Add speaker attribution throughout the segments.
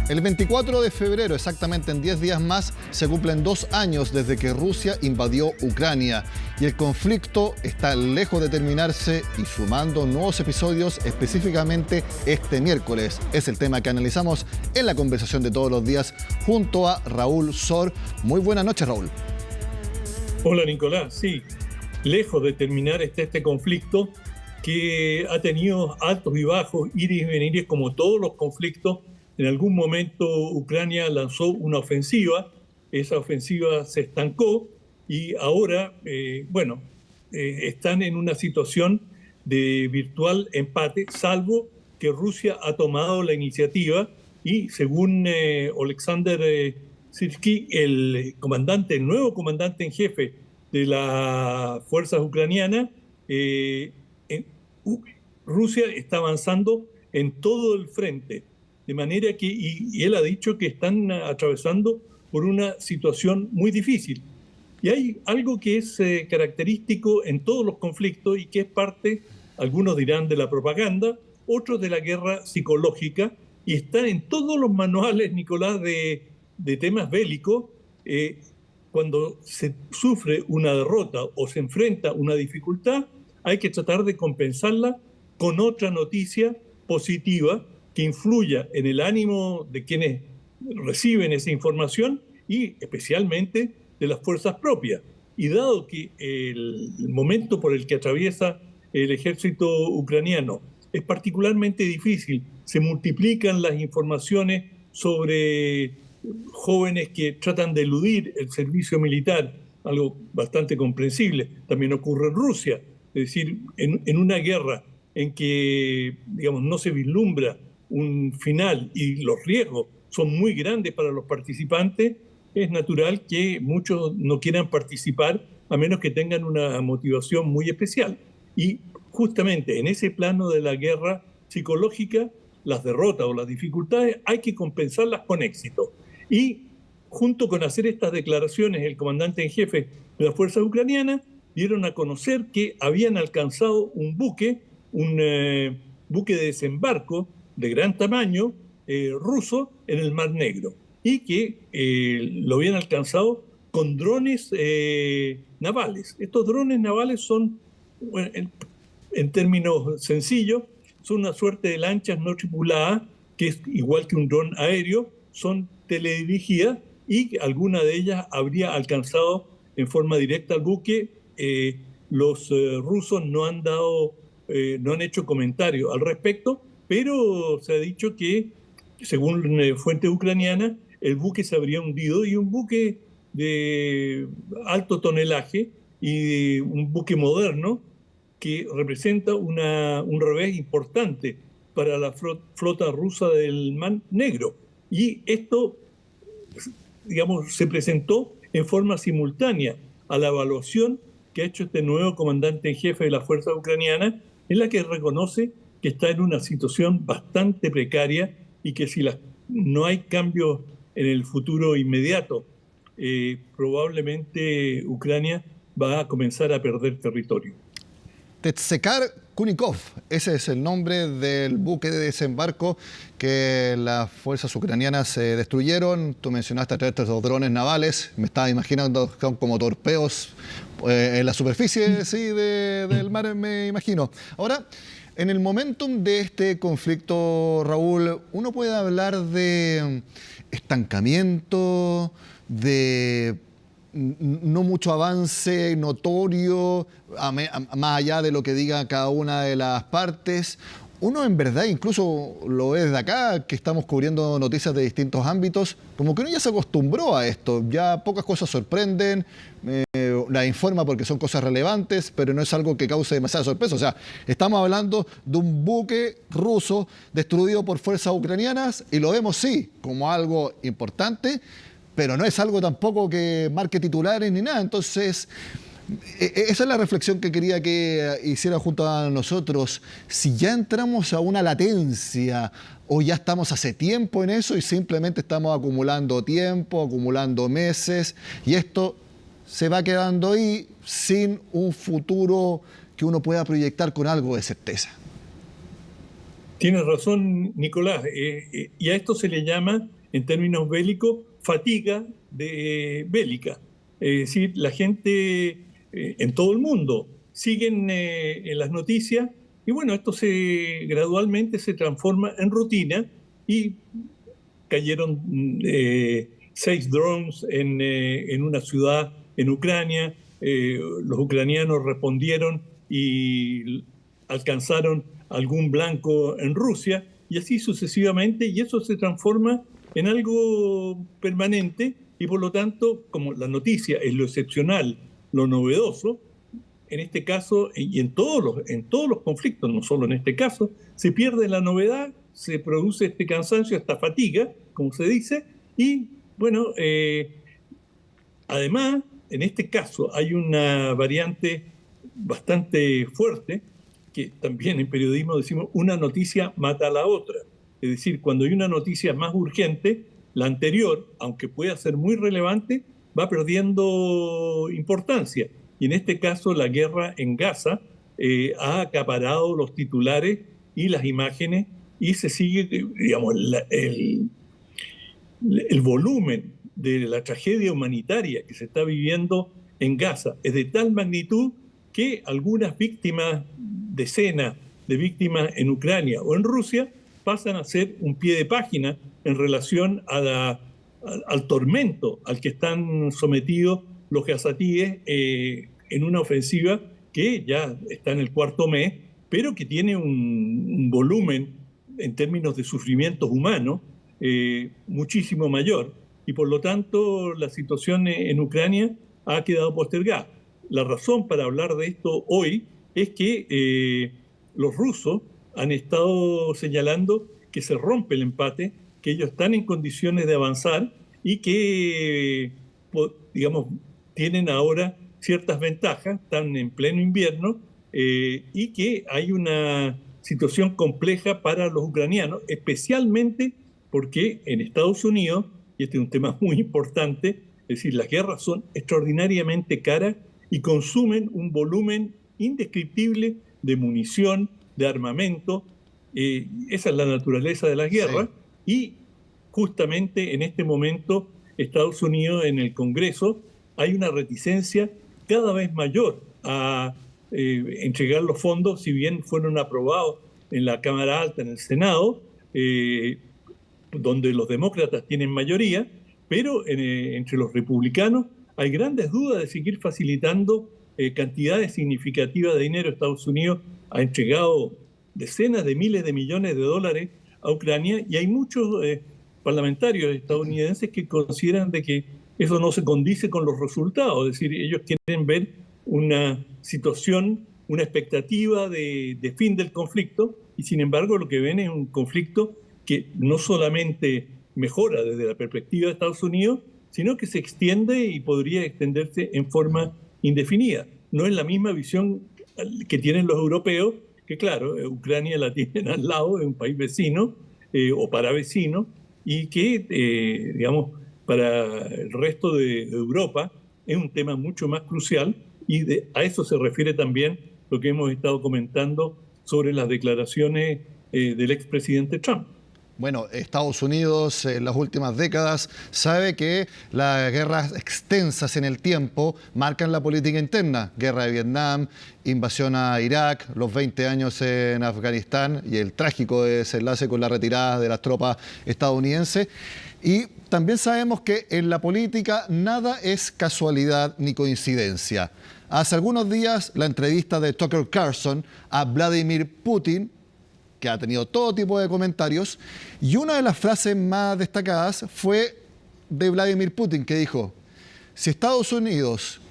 Speaker 1: El 24 de febrero, exactamente en 10 días más, se cumplen 2 años desde que Rusia invadió Ucrania. Y el conflicto está lejos de terminarse y sumando nuevos episodios, específicamente este miércoles. Es el tema que analizamos en la conversación de todos los días junto a Raúl Sor. Muy buenas noches, Raúl.
Speaker 2: Hola, Nicolás. Sí, lejos de terminar está este conflicto que ha tenido altos y bajos, ires y venires como todos los conflictos. En algún momento Ucrania lanzó una ofensiva, esa ofensiva se estancó y ahora, están en una situación de virtual empate, salvo que Rusia ha tomado la iniciativa y según Oleksandr Syrskyi, el nuevo comandante en jefe de las fuerzas ucranianas, Rusia está avanzando en todo el frente. De manera que, y él ha dicho que están atravesando por una situación muy difícil. Y hay algo que es característico en todos los conflictos y que es parte, algunos dirán, de la propaganda, otros de la guerra psicológica, y está en todos los manuales, Nicolás, de temas bélicos. Cuando se sufre una derrota o se enfrenta una dificultad, hay que tratar de compensarla con otra noticia positiva que influya en el ánimo de quienes reciben esa información y especialmente de las fuerzas propias. Y dado que el momento por el que atraviesa el ejército ucraniano es particularmente difícil, se multiplican las informaciones sobre jóvenes que tratan de eludir el servicio militar, algo bastante comprensible. También ocurre en Rusia, es decir, en una guerra en que, digamos, no se vislumbra un final y los riesgos son muy grandes para los participantes, es natural que muchos no quieran participar a menos que tengan una motivación muy especial. Y justamente en ese plano de la guerra psicológica, las derrotas o las dificultades hay que compensarlas con éxito. Y junto con hacer estas declaraciones, el comandante en jefe de las fuerzas ucranianas dieron a conocer que habían alcanzado un buque de desembarco de gran tamaño ruso en el Mar Negro y que lo habían alcanzado con drones navales. Estos drones navales son, en términos sencillos, son una suerte de lanchas no tripuladas, que es igual que un dron aéreo, son teledirigidas y alguna de ellas habría alcanzado en forma directa al buque. Los rusos no han hecho comentarios al respecto, pero se ha dicho que, según fuentes ucranianas, el buque se habría hundido y un buque de alto tonelaje y un buque moderno que representa un revés importante para la flota rusa del Mar Negro. Y esto, digamos, se presentó en forma simultánea a la evaluación que ha hecho este nuevo comandante en jefe de las fuerzas ucranianas, en la que reconoce que está en una situación bastante precaria y que si no hay cambios en el futuro inmediato, probablemente Ucrania va a comenzar a perder territorio.
Speaker 1: Tetsekar Kunikov, ese es el nombre del buque de desembarco que las fuerzas ucranianas destruyeron. Tú mencionaste a través de los drones navales, me estaba imaginando que son como torpedos en la superficie del mar, me imagino. Ahora, en el momentum de este conflicto, Raúl, uno puede hablar de estancamiento, de no mucho avance notorio, más allá de lo que diga cada una de las partes. Uno en verdad, incluso lo ve desde acá, que estamos cubriendo noticias de distintos ámbitos, como que uno ya se acostumbró a esto, ya pocas cosas sorprenden, la informa porque son cosas relevantes, pero no es algo que cause demasiada sorpresa. O sea, estamos hablando de un buque ruso destruido por fuerzas ucranianas y lo vemos, sí, como algo importante, pero no es algo tampoco que marque titulares ni nada. Entonces, esa es la reflexión que quería que hiciera junto a nosotros. Si ya entramos a una latencia o ya estamos hace tiempo en eso y simplemente estamos acumulando tiempo, acumulando meses, y esto se va quedando ahí sin un futuro que uno pueda proyectar con algo de certeza.
Speaker 2: Tienes razón, Nicolás. Y a esto se le llama en términos bélicos, fatiga bélica. Es decir, la gente en todo el mundo siguen en las noticias y bueno, esto gradualmente se transforma en rutina y cayeron 6 drones en una ciudad en Ucrania. Los ucranianos respondieron y alcanzaron algún blanco en Rusia y así sucesivamente, y eso se transforma en algo permanente y por lo tanto, como la noticia es lo excepcional, lo novedoso, en este caso y en todos los conflictos, no solo en este caso, se pierde la novedad, se produce este cansancio, esta fatiga, como se dice, y bueno, además, en este caso hay una variante bastante fuerte, que también en periodismo decimos una noticia mata a la otra. Es decir, cuando hay una noticia más urgente, la anterior, aunque pueda ser muy relevante, va perdiendo importancia. Y en este caso, la guerra en Gaza ha acaparado los titulares y las imágenes y se sigue, digamos, el volumen de la tragedia humanitaria que se está viviendo en Gaza es de tal magnitud que algunas víctimas, decenas de víctimas en Ucrania o en Rusia, pasan a ser un pie de página en relación al tormento al que están sometidos los gazatíes en una ofensiva que ya está en el 4.º mes, pero que tiene un volumen en términos de sufrimientos humanos muchísimo mayor. Y por lo tanto la situación en Ucrania ha quedado postergada. La razón para hablar de esto hoy es que los rusos han estado señalando que se rompe el empate, que ellos están en condiciones de avanzar y que, digamos, tienen ahora ciertas ventajas, están en pleno invierno y que hay una situación compleja para los ucranianos, especialmente porque en Estados Unidos, y este es un tema muy importante, es decir, las guerras son extraordinariamente caras y consumen un volumen indescriptible de munición, de armamento. Esa es la naturaleza de las guerras. Sí. Y justamente en este momento, Estados Unidos en el Congreso hay una reticencia cada vez mayor a entregar los fondos, si bien fueron aprobados en la Cámara Alta, en el Senado, donde los demócratas tienen mayoría, pero entre los republicanos hay grandes dudas de seguir facilitando cantidades significativas de dinero. Estados Unidos ha entregado decenas de miles de millones de dólares a Ucrania y hay muchos parlamentarios estadounidenses que consideran de que eso no se condice con los resultados. Es decir, ellos quieren ver una situación, una expectativa de fin del conflicto y sin embargo lo que ven es un conflicto que no solamente mejora desde la perspectiva de Estados Unidos, sino que se extiende y podría extenderse en forma indefinida. No es la misma visión que tienen los europeos, que claro, Ucrania la tienen al lado, es un país vecino o para vecino, y que, digamos, para el resto de Europa es un tema mucho más crucial y a eso se refiere también lo que hemos estado comentando sobre las declaraciones del expresidente Trump.
Speaker 1: Bueno, Estados Unidos en las últimas décadas sabe que las guerras extensas en el tiempo marcan la política interna. Guerra de Vietnam, invasión a Irak, los 20 años en Afganistán y el trágico desenlace con la retirada de las tropas estadounidenses. Y también sabemos que en la política nada es casualidad ni coincidencia. Hace algunos días la entrevista de Tucker Carlson a Vladimir Putin, que ha tenido todo tipo de comentarios, y una de las frases más destacadas fue de Vladimir Putin, que dijo, si Estados Unidos,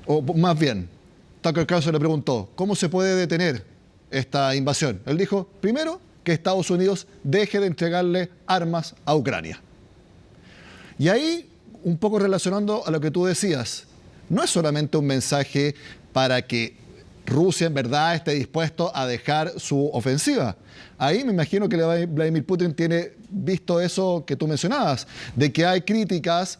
Speaker 1: o más bien, Tucker Carlson le preguntó, ¿cómo se puede detener esta invasión? Él dijo, primero, que Estados Unidos deje de entregarle armas a Ucrania. Y ahí, un poco relacionando a lo que tú decías, no es solamente un mensaje para que Rusia en verdad esté dispuesto a dejar su ofensiva. Ahí me imagino que Vladimir Putin tiene visto eso que tú mencionabas, de que hay críticas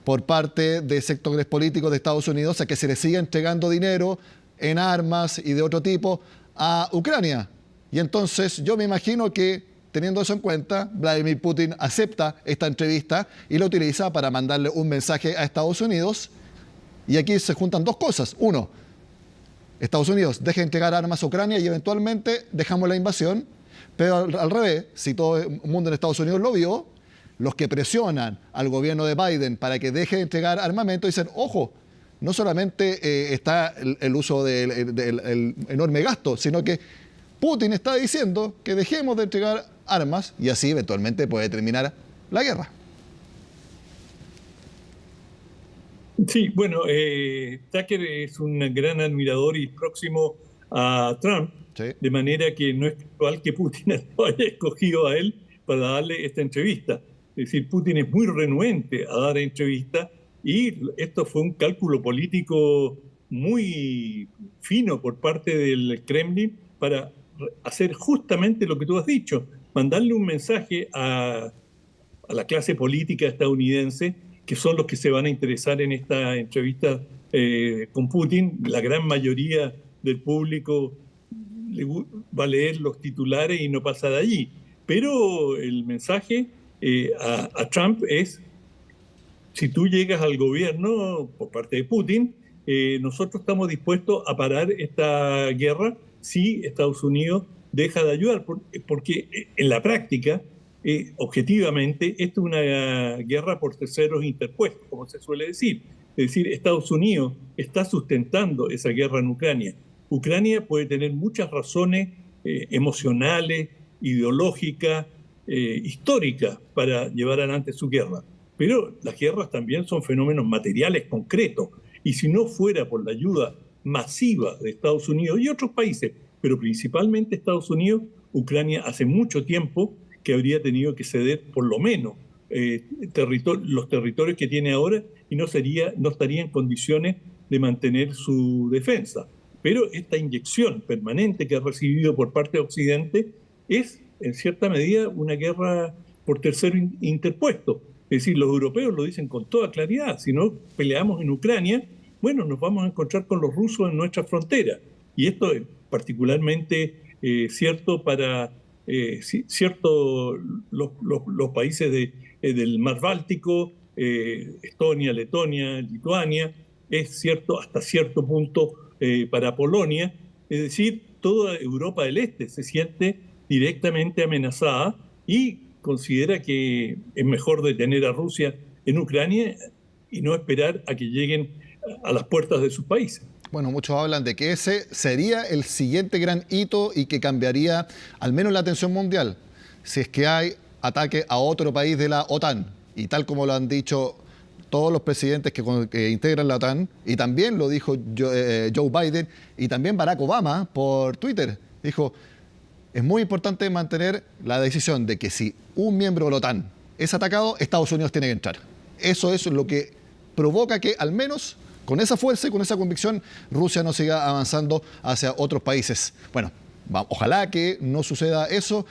Speaker 1: por parte de sectores políticos de Estados Unidos a que se le siga entregando dinero en armas y de otro tipo a Ucrania. Y entonces yo me imagino que teniendo eso en cuenta, Vladimir Putin acepta esta entrevista y la utiliza para mandarle un mensaje a Estados Unidos. Y aquí se juntan dos cosas. Uno, Estados Unidos deja de entregar armas a Ucrania y eventualmente dejamos la invasión. Pero al revés, si todo el mundo en Estados Unidos lo vio, los que presionan al gobierno de Biden para que deje de entregar armamento dicen, ojo, no solamente está el uso del enorme gasto, sino que Putin está diciendo que dejemos de entregar armas y así eventualmente puede terminar la guerra.
Speaker 2: Sí, bueno, Tucker es un gran admirador y próximo a Trump,
Speaker 1: Sí.
Speaker 2: de manera que no es casual que Putin lo haya escogido a él para darle esta entrevista. Es decir, Putin es muy renuente a dar entrevistas y esto fue un cálculo político muy fino por parte del Kremlin para hacer justamente lo que tú has dicho, mandarle un mensaje a la clase política estadounidense, que son los que se van a interesar en esta entrevista con Putin. La gran mayoría del público va a leer los titulares y no pasa de allí. Pero el mensaje a Trump es, si tú llegas al gobierno por parte de Putin, nosotros estamos dispuestos a parar esta guerra si Estados Unidos deja de ayudar, porque en la práctica, objetivamente, esto es una guerra por terceros interpuestos, como se suele decir. Es decir, Estados Unidos está sustentando esa guerra en Ucrania. Ucrania puede tener muchas razones emocionales, ideológicas, históricas para llevar adelante su guerra. Pero las guerras también son fenómenos materiales concretos. Y si no fuera por la ayuda masiva de Estados Unidos y otros países, pero principalmente Estados Unidos, Ucrania hace mucho tiempo que habría tenido que ceder por lo menos los territorios que tiene ahora y no estaría en condiciones de mantener su defensa. Pero esta inyección permanente que ha recibido por parte de Occidente es, en cierta medida, una guerra por tercero interpuesto. Es decir, los europeos lo dicen con toda claridad. Si no peleamos en Ucrania, bueno, nos vamos a encontrar con los rusos en nuestra frontera. Y esto es particularmente cierto para los países del Mar Báltico, Estonia, Letonia, Lituania. Es cierto hasta cierto punto para Polonia. Es decir, toda Europa del Este se siente directamente amenazada y considera que es mejor detener a Rusia en Ucrania y no esperar a que lleguen a las puertas de sus países.
Speaker 1: Bueno, muchos hablan de que ese sería el siguiente gran hito y que cambiaría al menos la atención mundial, si es que hay ataque a otro país de la OTAN. Y tal como lo han dicho todos los presidentes que integran la OTAN, y también lo dijo Joe Biden y también Barack Obama por Twitter. Dijo, es muy importante mantener la decisión de que si un miembro de la OTAN es atacado, Estados Unidos tiene que entrar. Eso es lo que provoca que al menos con esa fuerza y con esa convicción Rusia no siga avanzando hacia otros países. Bueno, ojalá que no suceda eso.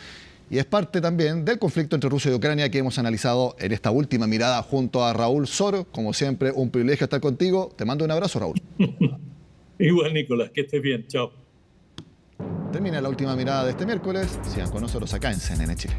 Speaker 1: Y es parte también del conflicto entre Rusia y Ucrania que hemos analizado en esta última mirada junto a Raúl Soro. Como siempre, un privilegio estar contigo. Te mando un abrazo, Raúl.
Speaker 2: Igual, Nicolás, que estés bien. Chao.
Speaker 1: Termina la última mirada de este miércoles. Sigan con nosotros acá en CNN Chile.